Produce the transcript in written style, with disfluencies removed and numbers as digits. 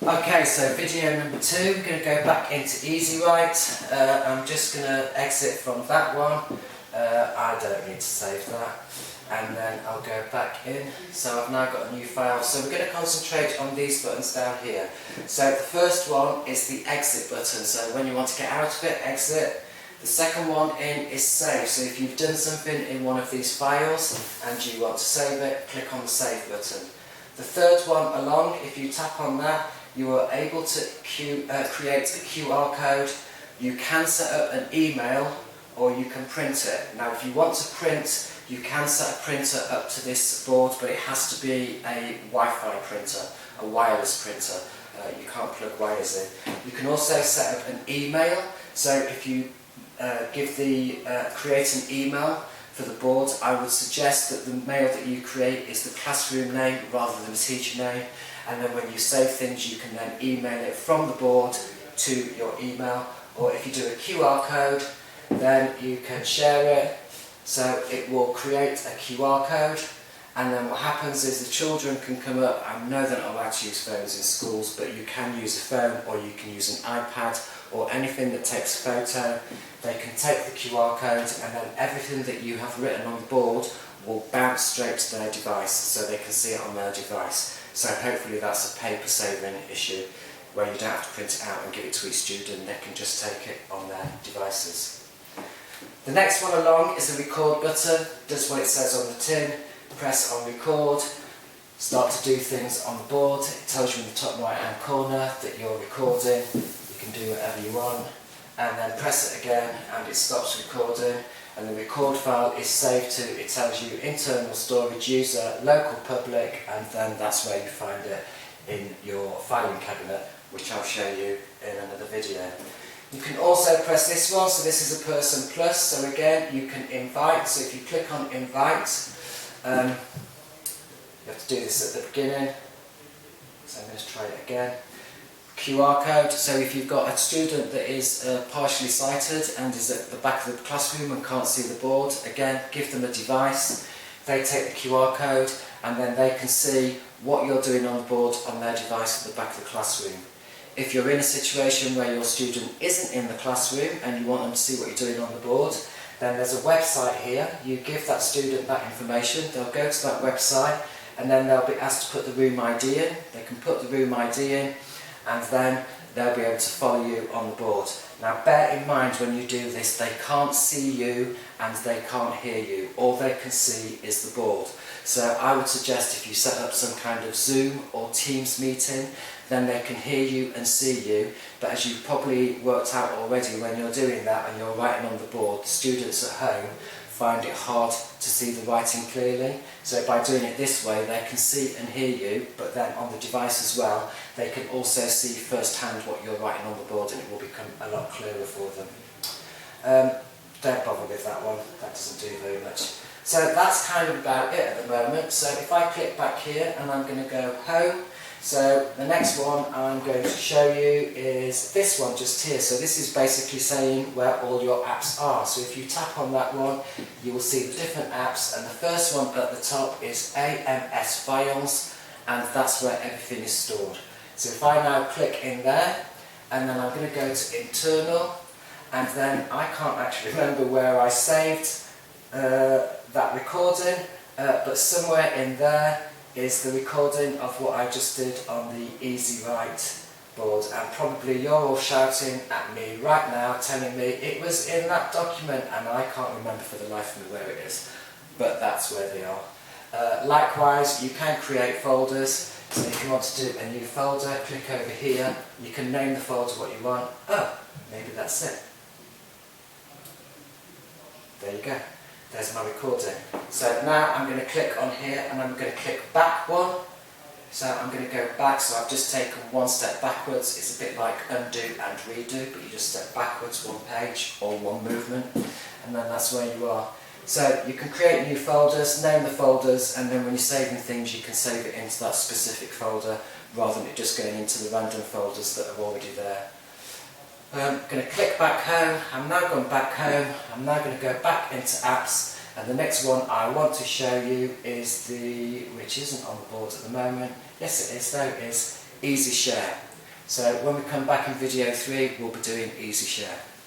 Okay, so video number 2, we're going to go back into EZWrite. I'm just going to exit from that one. I don't need to save that. And then I'll go back in. So I've now got a new file. So we're going to concentrate on these buttons down here. So the first one is the exit button. So when you want to get out of it, exit. The second one in is save. So if you've done something in one of these files and you want to save it, click on the save button. The third one along, if you tap on that, you are able to create a QR code. You can set up an email or you can print it. Now if you want to print, you can set a printer up to this board, but it has to be a Wi-Fi printer, a wireless printer. You can't plug wires in. You can also set up an email. So if you create an email for the board, I would suggest that the mail that you create is the classroom name rather than the teacher name. And then when you save things, you can then email it from the board to your email. Or if you do a QR code, then you can share it. So it will create a QR code. And then what happens is the children can come up. I know they're not allowed to use phones in schools, but you can use a phone or you can use an iPad or anything that takes a photo. They can take the QR code and then everything that you have written on the board will bounce straight to their device so they can see it on their device. So hopefully that's a paper saving issue where you don't have to print it out and give it to each student, they can just take it on their devices. The next one along is the record button. Does what it says on the tin. Press on record, start to do things on the board. It tells you in the top right hand corner that you're recording. You can do whatever you want, and then press it again and it stops recording, and the record file is saved to, it tells you internal storage user, local public, and then that's where you find it in your filing cabinet, which I'll show you in another video. You can also press this one, so this is a person plus, so again you can invite. So if you click on invite, you have to do this at the beginning, so I'm going to try it again. QR code, so if you've got a student that is partially sighted and is at the back of the classroom and can't see the board, again give them a device, they take the QR code and then they can see what you're doing on the board on their device at the back of the classroom. If you're in a situation where your student isn't in the classroom and you want them to see what you're doing on the board, then there's a website here. You give that student that information, they'll go to that website and then they'll be asked to put the room ID in. They can put the room ID in and then they'll be able to follow you on the board. Now bear in mind when you do this, they can't see you and they can't hear you. All they can see is the board. So I would suggest if you set up some kind of Zoom or Teams meeting, then they can hear you and see you. But as you've probably worked out already, when you're doing that and you're writing on the board, the students at home find it hard to see the writing clearly. So by doing it this way, they can see and hear you, but then on the device as well, they can also see firsthand what you're writing on the board and it will become a lot clearer for them. Don't bother with that one, that doesn't do very much. So that's kind of about it at the moment. So if I click back here and I'm going to go home, so the next one I'm going to show you is this one just here. So this is basically saying where all your apps are. So if you tap on that one, you will see the different apps, and the first one at the top is AMS files, and that's where everything is stored. So if I now click in there, and then I'm going to go to internal, and then I can't actually remember where I saved that recording, but somewhere in there is the recording of what I just did on the EZWrite board, and probably you're all shouting at me right now telling me it was in that document and I can't remember for the life of me where it is, but that's where they are. Likewise, you can create folders, so if you want to do a new folder, click over here, you can name the folder what you want. Oh, maybe that's it. There you go. There's my recording. So now I'm going to click on here and I'm going to click back one. So I'm going to go back, so I've just taken one step backwards. It's a bit like undo and redo, but you just step backwards one page or one movement, and then that's where you are. So you can create new folders, name the folders, and then when you're saving things you can save it into that specific folder rather than it just going into the random folders that are already there. I'm going to click back home. I'm now going back home. I'm now going to go back into apps, and the next one I want to show you is which isn't on the board at the moment. Yes it is, there it is, Easy Share. So when we come back in video 3, we'll be doing EZWrite.